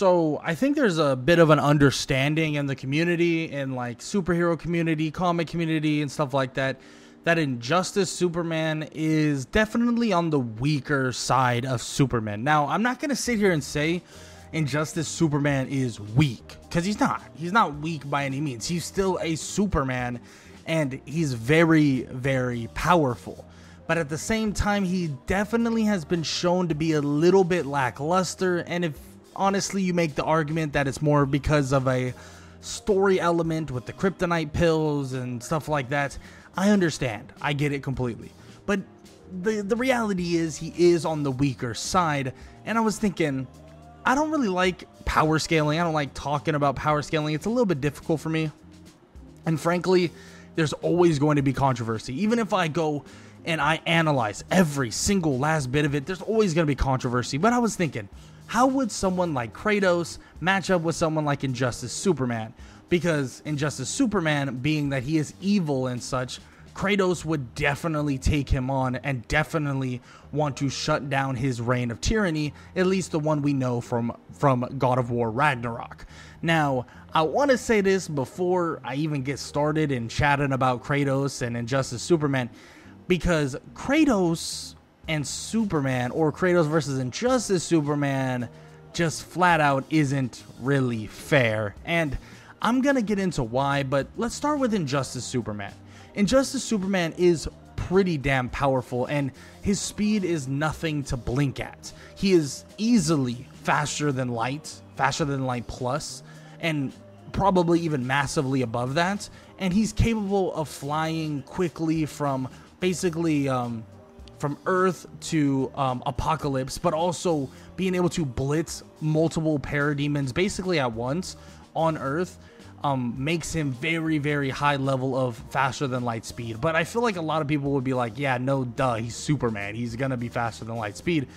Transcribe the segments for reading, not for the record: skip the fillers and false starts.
So I think there's a bit of an understanding in the community, in like superhero community, comic community, and stuff like that, that Injustice Superman is definitely on the weaker side of Superman. Now, I'm not going to sit here and say Injustice Superman is weak, because he's not. He's not weak by any means. He's still a Superman, and he's very, very powerful. But at the same time, he definitely has been shown to be a little bit lackluster, and if honestly you make the argument that it's more because of a story element with the kryptonite pills and stuff like that, I understand. I get it completely. But the reality is he is on the weaker side, and I was thinking, I don't really like power scaling. I don't like talking about power scaling. It's a little bit difficult for me. And frankly, there's always going to be controversy. Even if I go and I analyze every single last bit of it, there's always going to be controversy. But I was thinking, how would someone like Kratos match up with someone like Injustice Superman? Because Injustice Superman, being that he is evil and such, Kratos would definitely take him on and definitely want to shut down his reign of tyranny, at least the one we know from God of War Ragnarok. Now, I want to say this before I even get started in chatting about Kratos and Injustice Superman, because Kratos and Superman, or Kratos versus Injustice Superman, just flat out isn't really fair. And I'm going to get into why, but let's start with Injustice Superman. Injustice Superman is pretty damn powerful, and his speed is nothing to blink at. He is easily faster than light plus, and probably even massively above that. And he's capable of flying quickly from basically from Earth to Apocalypse, but also being able to blitz multiple parademons basically at once on Earth. Makes him very, very high level of faster than light speed. But I feel like a lot of people would be like, yeah, no, duh, he's Superman. He's going to be faster than light speed.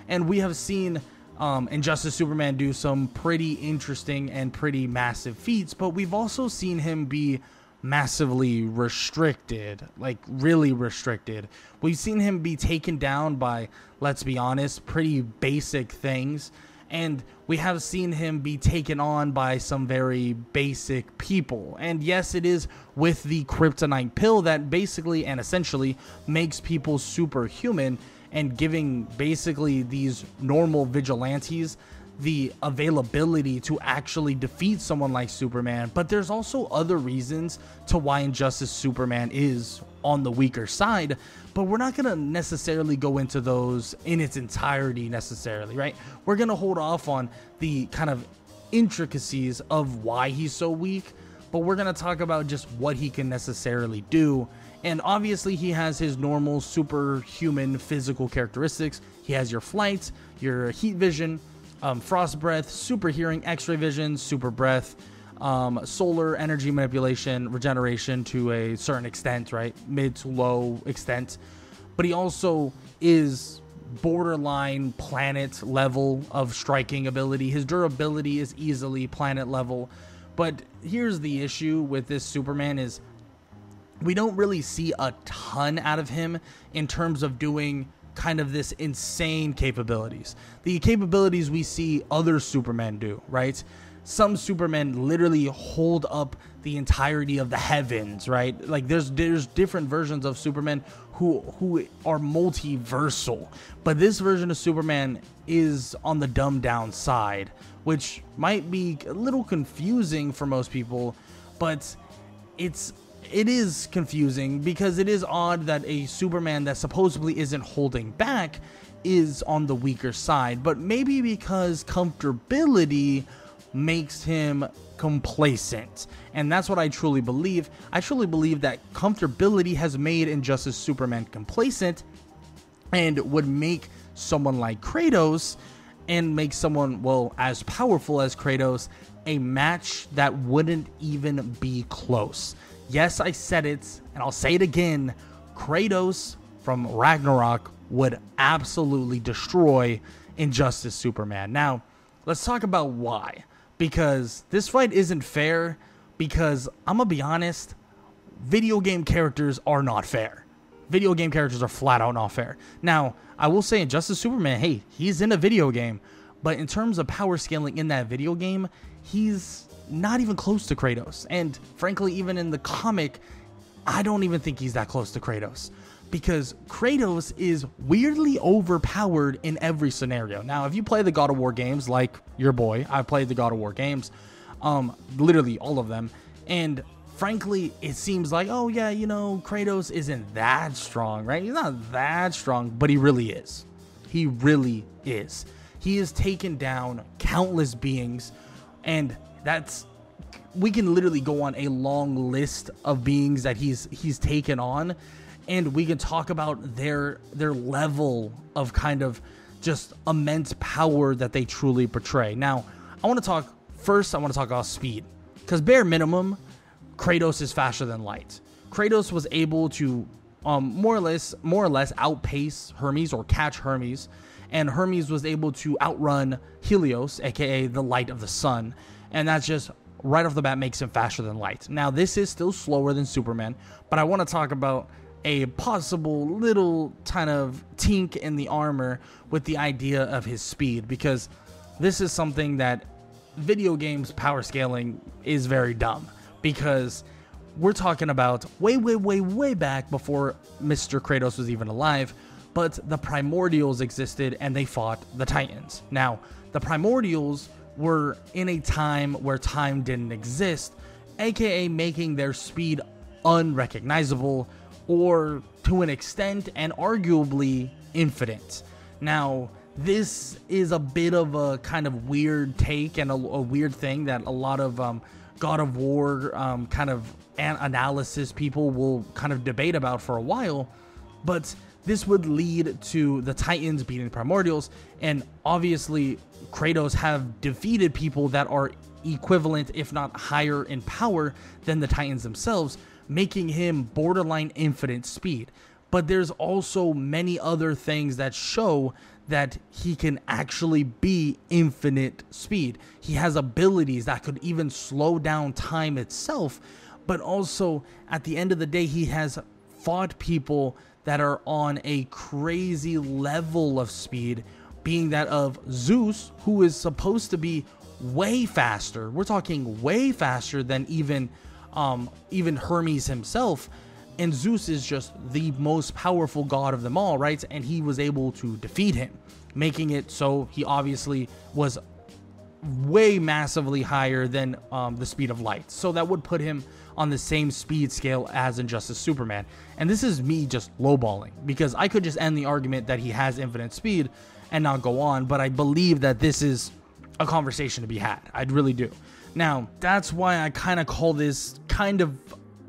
And we have seen Injustice Superman do some pretty interesting and pretty massive feats, but we've also seen him be massively restricted, like really restricted. We've seen him be taken down by, let's be honest, pretty basic things. And we have seen him be taken on by some very basic people. And yes, it is with the kryptonite pill that basically and essentially makes people superhuman, and giving basically these normal vigilantes the availability to actually defeat someone like Superman. But there's also other reasons to why Injustice Superman is on the weaker side, but we're not going to necessarily go into those in its entirety necessarily, right? We're going to hold off on the kind of intricacies of why he's so weak, but we're going to talk about just what he can necessarily do. And obviously he has his normal superhuman physical characteristics. He has your flight, your heat vision, frost breath, super hearing, x-ray vision, super breath, solar energy manipulation, regeneration to a certain extent, right? Mid to low extent. But he also is borderline planet level of striking ability. His durability is easily planet level. But here's the issue with this Superman is we don't really see a ton out of him in terms of doing kind of this insane capabilities. The capabilities we see other Supermen do, right? Some Supermen literally hold up the entirety of the heavens, right? Like there's different versions of Superman who are multiversal, but this version of Superman is on the dumbed down side, which might be a little confusing for most people, but it is confusing because it is odd that a Superman that supposedly isn't holding back is on the weaker side, but maybe because comfortability makes him complacent. And that's what I truly believe. I truly believe that comfortability has made Injustice Superman complacent and would make someone like Kratos and make someone, well, as powerful as Kratos, a match that wouldn't even be close. Yes, I said it, and I'll say it again. Kratos from Ragnarok would absolutely destroy Injustice Superman. Now, let's talk about why. Because this fight isn't fair, because I'm going to be honest, video game characters are not fair. Video game characters are flat out not fair. Now, I will say Injustice Superman, hey, he's in a video game, But in terms of power scaling in that video game, he's not even close to Kratos. And frankly, even in the comic, I don't even think he's that close to Kratos, because Kratos is weirdly overpowered in every scenario. Now, if you play the God of War games, like your boy, I've played the God of War games, literally all of them, and frankly, it seems like, oh yeah, you know, Kratos isn't that strong, right? He's not that strong, but he really is. He really is. He has taken down countless beings, and we can literally go on a long list of beings that he's taken on, and we can talk about their level of kind of just immense power that they truly portray. Now, I want to talk about speed, because bare minimum, Kratos is faster than light. Kratos was able to more or less outpace Hermes, or catch Hermes, and Hermes was able to outrun Helios, aka the light of the sun, and that's just right off the bat makes him faster than light. Now, this is still slower than Superman, but I want to talk about a possible little kind of tink in the armor with the idea of his speed, because this is something that video games power scaling is very dumb, because we're talking about way back before Mr. Kratos was even alive, but the Primordials existed and they fought the Titans. Now, the Primordials were in a time where time didn't exist, aka making their speed unrecognizable, or to an extent and arguably infinite. Now, this is a bit of a kind of weird take and a weird thing that a lot of God of War kind of analysis people will kind of debate about for a while, but this would lead to the Titans beating the Primordials, and obviously Kratos have defeated people that are equivalent, if not higher in power than the Titans themselves, making him borderline infinite speed. But there's also many other things that show that he can actually be infinite speed. He has abilities that could even slow down time itself, but also at the end of the day, he has fought people that are on a crazy level of speed, being that of Zeus, who is supposed to be way faster. We're talking way faster than even Hermes himself. And Zeus is just the most powerful god of them all, right? And he was able to defeat him, making it so he obviously was way massively higher than the speed of light. So that would put him on the same speed scale as Injustice Superman. And this is me just lowballing, because I could just end the argument that he has infinite speed and not go on, but I believe that this is a conversation to be had. I really do. Now, that's why I kind of call this kind of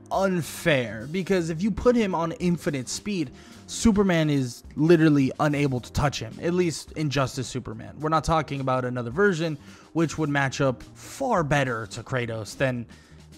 unfair, because if you put him on infinite speed, Superman is literally unable to touch him, at least in Justice Superman. We're not talking about another version which would match up far better to Kratos than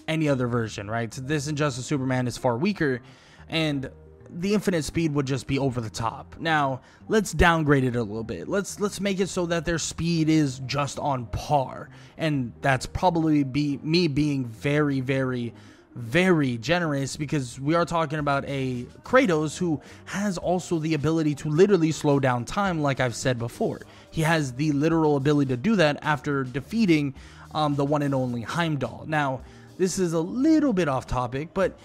any other version, right? This Injustice Superman is far weaker, and the infinite speed would just be over the top. Now, let's downgrade it a little bit. Let's make it so that their speed is just on par, and that's probably me being very, very, very generous, because we are talking about a Kratos who has also the ability to literally slow down time, like I've said before. He has the literal ability to do that after defeating the one and only Heimdall. Now, this is a little bit off topic, but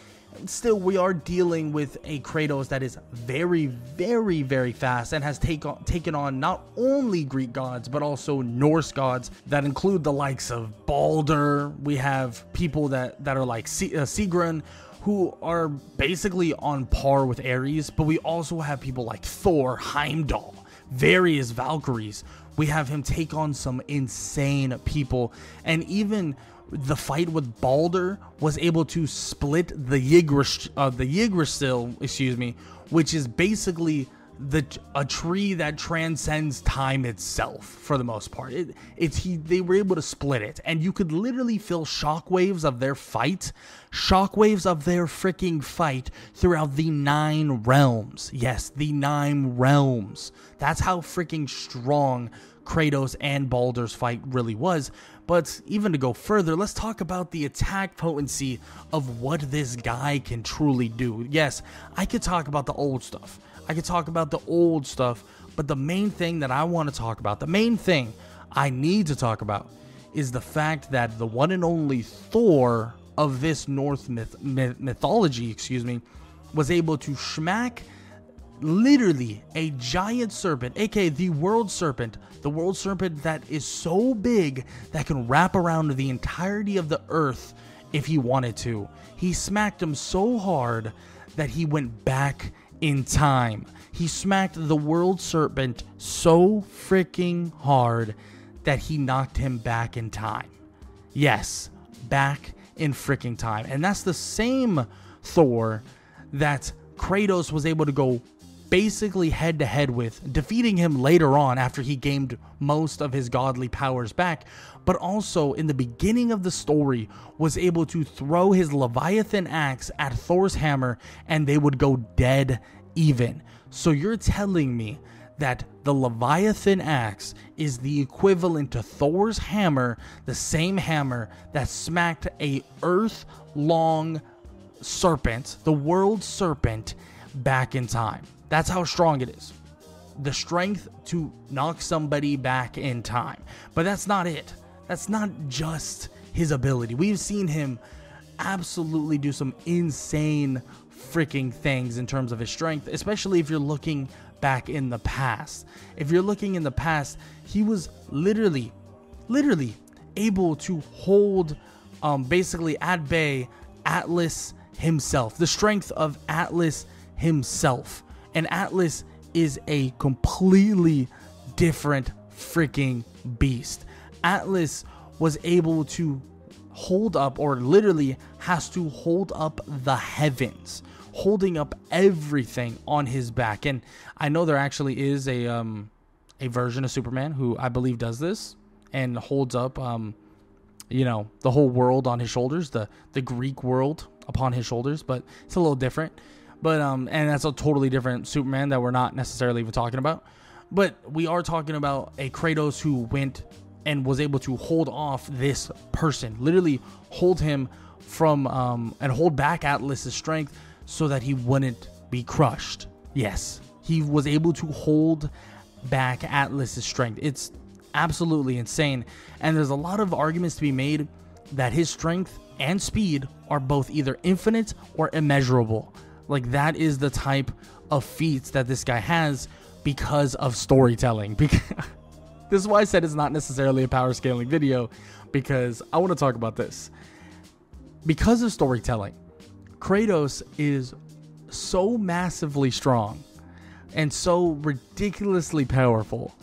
still, we are dealing with a Kratos that is very, very, very fast and has taken on not only Greek gods, but also Norse gods that include the likes of Balder. We have people that are like Sigrun, who are basically on par with Ares, but we also have people like Thor, Heimdall, various Valkyries. We have him take on some insane people, and even the fight with Balder was able to split the Yggdrasil, which is basically a tree that transcends time itself for the most part. They were able to split it, and you could literally feel shockwaves of their freaking fight throughout the 9 realms. Yes, the 9 realms. That's how freaking strong Kratos and Balder's fight really was. But even to go further, let's talk about the attack potency of what this guy can truly do. Yes, I could talk about the old stuff, but the main thing that I want to talk about, the main thing I need to talk about is the fact that the one and only Thor of this Norse mythology, was able to smack literally a giant serpent, aka the world serpent that is so big that can wrap around the entirety of the earth if he wanted to. He smacked him so hard that he went back in time. He smacked the world serpent so freaking hard that he knocked him back in time. Yes, back in freaking time. And that's the same Thor that Kratos was able to go basically head to head with, defeating him later on after he gained most of his godly powers back, but also in the beginning of the story was able to throw his Leviathan axe at Thor's hammer and they would go dead even. So you're telling me that the Leviathan axe is the equivalent to Thor's hammer, the same hammer that smacked a earth-long serpent, the world serpent, back in time. That's how strong it is. The strength to knock somebody back in time. But that's not it. That's not just his ability. We've seen him absolutely do some insane freaking things in terms of his strength, especially if you're looking back in the past. If you're looking in the past, he was literally able to hold basically at bay Atlas himself, the strength of Atlas himself. And Atlas is a completely different freaking beast. Atlas was able to hold up, or literally has to hold up the heavens, holding up everything on his back. And I know there actually is a version of Superman who I believe does this and holds up the whole world on his shoulders, the Greek world upon his shoulders, but it's a little different. But and that's a totally different Superman that we're not necessarily even talking about. But we are talking about a Kratos who went and was able to hold off this person, literally hold him from and hold back Atlas's strength so that he wouldn't be crushed. Yes, he was able to hold back Atlas's strength. It's absolutely insane. And there's a lot of arguments to be made that his strength and speed are both either infinite or immeasurable. Like, that is the type of feats that this guy has because of storytelling. This is why I said it's not necessarily a power scaling video, because I want to talk about this. Because of storytelling, Kratos is so massively strong and so ridiculously powerful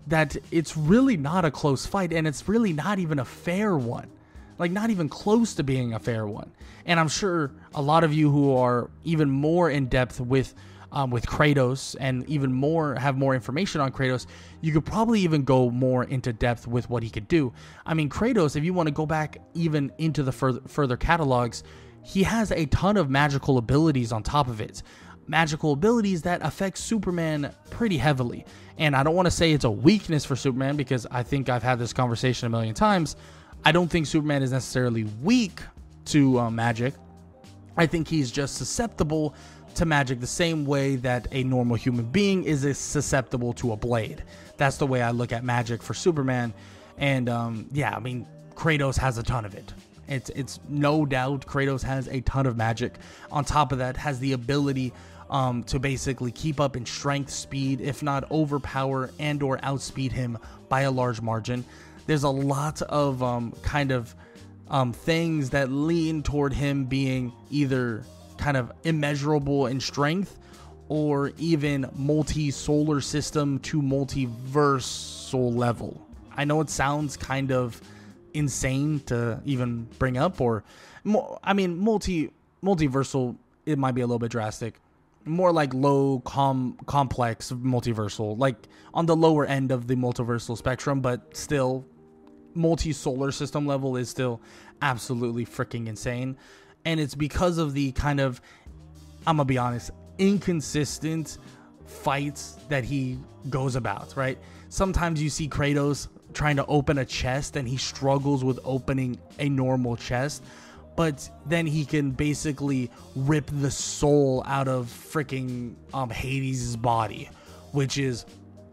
that it's really not a close fight, and it's really not even a fair one. Like, not even close to being a fair one. And I'm sure a lot of you who are even more in depth with Kratos and even more have more information on Kratos, you could probably even go more into depth with what he could do. I mean, Kratos, if you want to go back even into the further catalogs, he has a ton of magical abilities on top of it. Magical abilities that affect Superman pretty heavily. And I don't want to say it's a weakness for Superman, because I think I've had this conversation a million times. I don't think Superman is necessarily weak to magic. I think he's just susceptible to magic the same way that a normal human being is susceptible to a blade. That's the way I look at magic for Superman. And yeah, I mean, Kratos has a ton of it. It's no doubt Kratos has a ton of magic. On top of that, has the ability to basically keep up in strength, speed, if not overpower and or outspeed him by a large margin. There's a lot of things that lean toward him being either kind of immeasurable in strength or even multi-solar system to multiversal level. I know it sounds kind of insane to even bring up, or I mean, multiversal, it might be a little bit drastic. More like low complex multiversal, like on the lower end of the multiversal spectrum, but still multi-solar system level is still absolutely freaking insane. And it's because of the kind of, I'm gonna be honest, inconsistent fights that he goes about, right? Sometimes you see Kratos trying to open a chest and he struggles with opening a normal chest, but then he can basically rip the soul out of freaking Hades' body, which is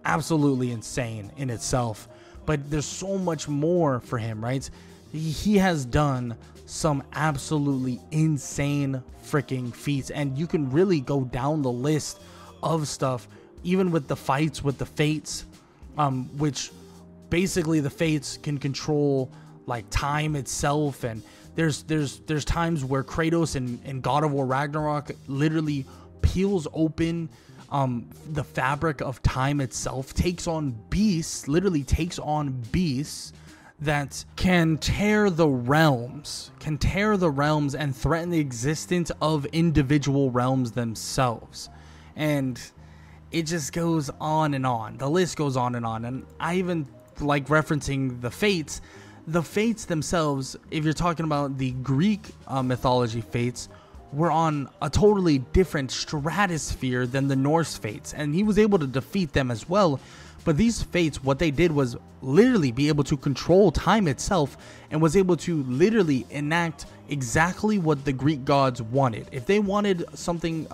absolutely insane in itself. but there's so much more for him, right? He has done some absolutely insane freaking feats, and you can really go down the list of stuff, even with the fights with the Fates, which basically the Fates can control like time itself, and there's times where Kratos in God of War Ragnarok literally peels open the fabric of time itself, takes on beasts that can tear the realms and threaten the existence of individual realms themselves. And it just goes on and on. The list goes on and on. And I even like referencing the Fates. The Fates themselves, if you're talking about the Greek mythology Fates, were on a totally different stratosphere than the Norse Fates, and he was able to defeat them as well. But these Fates, what they did was literally be able to control time itself, and was able to literally enact exactly what the Greek gods wanted. If they wanted something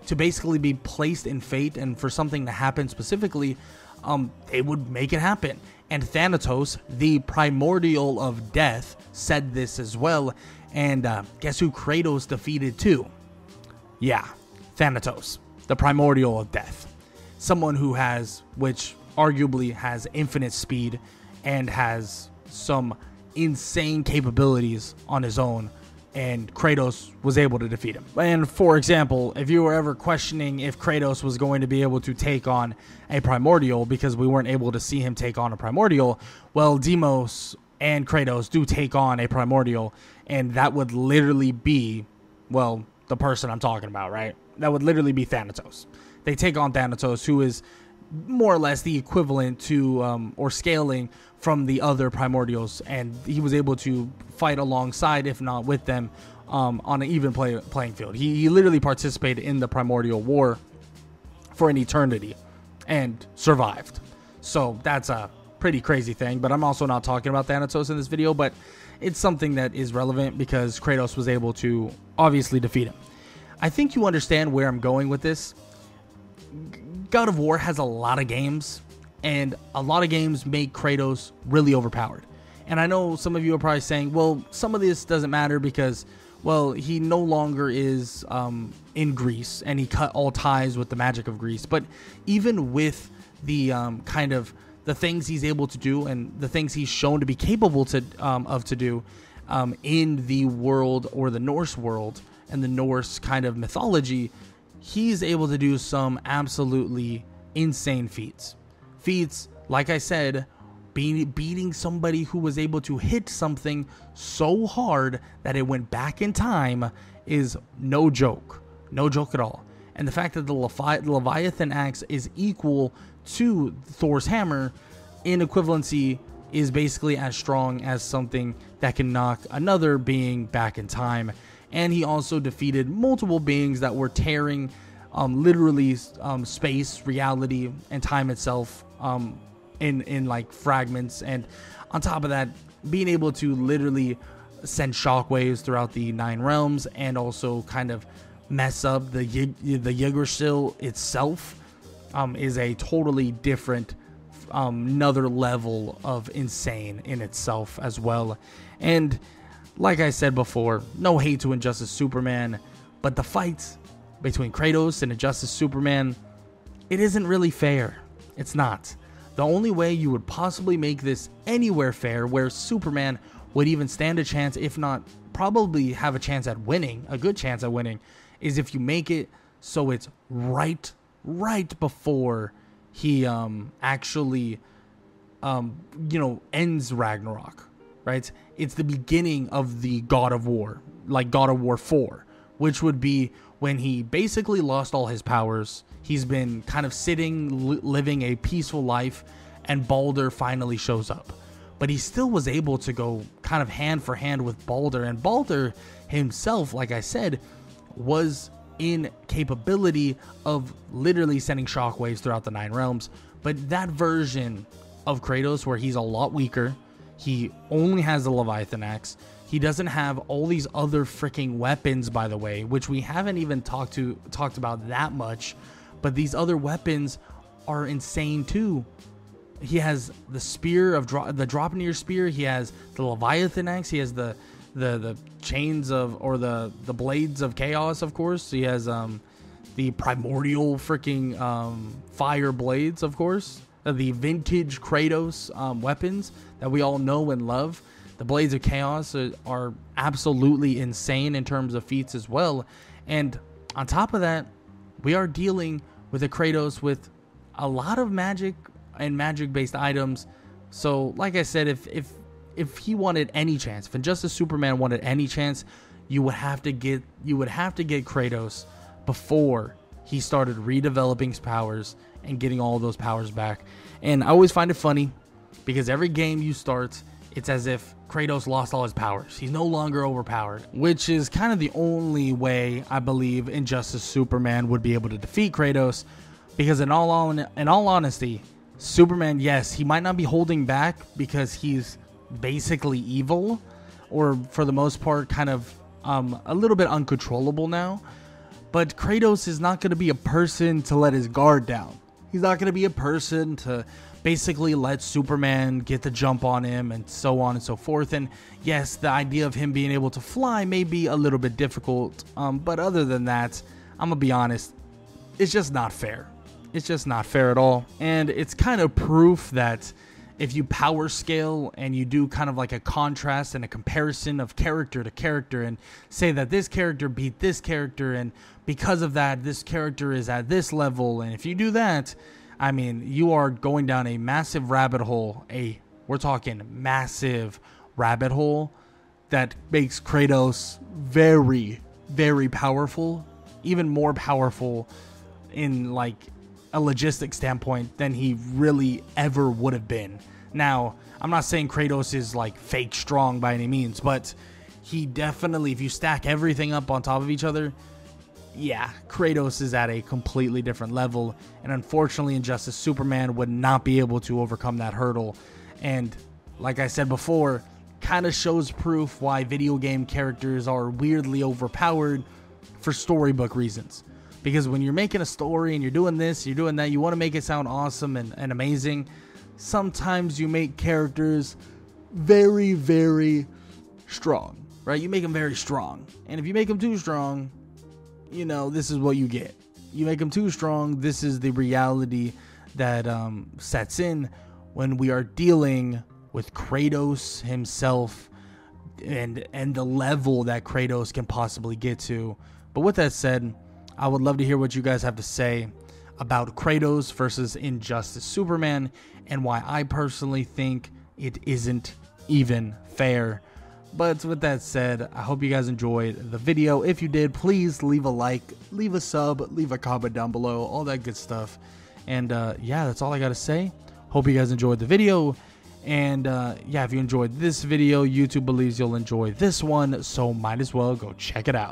to basically be placed in fate and for something to happen specifically, they would make it happen. And Thanatos, the primordial of death, said this as well. And guess who Kratos defeated too? Yeah, Thanatos, the primordial of death. Someone who has, which arguably has infinite speed and has some insane capabilities on his own. And Kratos was able to defeat him. And for example, if you were ever questioning if Kratos was going to be able to take on a primordial because we weren't able to see him take on a primordial, well, Deimos and Kratos do take on a primordial, and that would literally be, well, the person I'm talking about, right? That would literally be Thanatos. They take on Thanatos, who is more or less the equivalent to, or scaling from the other primordials, and he was able to fight alongside, if not with them, on an even playing field. He literally participated in the primordial war for an eternity and survived. So that's a pretty crazy thing, but I'm also not talking about Thanatos in this video, but it's something that is relevant because Kratos was able to obviously defeat him. I think you understand where I'm going with this. God of War has a lot of games, and a lot of games make Kratos really overpowered. And I know some of you are probably saying, well, some of this doesn't matter because, well, he no longer is in Greece, and he cut all ties with the magic of Greece. But even with the kind of the things he's able to do and the things he's shown to be capable to do in the world, or the Norse world and the Norse kind of mythology, he's able to do some absolutely insane feats. Feats, like I said, beating somebody who was able to hit something so hard that it went back in time is no joke. No joke at all. And the fact that the Leviathan axe is equal to Thor's hammer in equivalency is basically as strong as something that can knock another being back in time. And he also defeated multiple beings that were tearing literally space, reality, and time itself in like fragments. And on top of that, being able to literally send shockwaves throughout the 9 realms and also kind of mess up the Yggdrasil itself is a totally different another level of insane in itself as well. And like I said before, no hate to Injustice Superman, but the fights between Kratos and Injustice Superman, it isn't really fair. It's not. The only way you would possibly make this anywhere fair, where Superman would even stand a chance, if not probably have a chance at winning, a good chance at winning, is if you make it so it's right before he actually ends Ragnarok, right? It's the beginning of the God of War, like God of War 4, which would be when he basically lost all his powers. He's been kind of sitting, living a peaceful life, and Baldur finally shows up. But he still was able to go kind of hand for hand with Baldur, and Baldur himself, like I said, was in capability of literally sending shockwaves throughout the 9 realms. But that version of Kratos, where he's a lot weaker, he only has the Leviathan axe, he doesn't have all these other freaking weapons, by the way, which we haven't even talked about that much, but these other weapons are insane too. he has the spear of the Dropnir spear. He has the Leviathan axe. He has the chains of, or the blades of chaos, of course. He has the primordial freaking fire blades, of course. The vintage Kratos weapons that we all know and love. The blades of chaos are absolutely insane in terms of feats as well. And on top of that, we are dealing with a Kratos with a lot of magic and magic-based items. So, like I said, if he wanted any chance, if Injustice Superman wanted any chance, you would have to get Kratos before he started redeveloping his powers and getting all of those powers back. And I always find it funny because every game you start, it's as if Kratos lost all his powers. He's no longer overpowered, which is kind of the only way I believe Injustice Superman would be able to defeat Kratos. Because in all honesty, Superman, yes, he might not be holding back because he's basically evil, or for the most part kind of a little bit uncontrollable now. But Kratos is not going to be a person to let his guard down. He's not going to be a person to basically let Superman get the jump on him and so on and so forth. And yes, the idea of him being able to fly may be a little bit difficult, but other than that, I'm gonna be honest, it's just not fair. It's just not fair at all. And it's kind of proof that if you power scale and you do kind of like a contrast and a comparison of character to character and say that this character beat this character, and because of that, this character is at this level, and if you do that, I mean, you are going down a massive rabbit hole. We're talking massive rabbit hole that makes Kratos very, very powerful, even more powerful in like a logistic standpoint than he really ever would have been. Now, I'm not saying Kratos is like fake strong by any means, but he definitely, if you stack everything up on top of each other, yeah, Kratos is at a completely different level, and unfortunately Injustice Superman would not be able to overcome that hurdle. And like I said before, kind of shows proof why video game characters are weirdly overpowered for storybook reasons. Because when you're making a story and you're doing this, you're doing that, you want to make it sound awesome and amazing, sometimes you make characters very, very strong, right? You make them very strong. And if you make them too strong, you know, this is what you get. You make them too strong, this is the reality that sets in when we are dealing with Kratos himself and the level that Kratos can possibly get to. But with that said, I would love to hear what you guys have to say about Kratos versus Injustice Superman and why I personally think it isn't even fair. But with that said, I hope you guys enjoyed the video. If you did, please leave a like, leave a sub, leave a comment down below, all that good stuff. And yeah, that's all I got to say. Hope you guys enjoyed the video. And yeah, if you enjoyed this video, YouTube believes you'll enjoy this one, so might as well go check it out.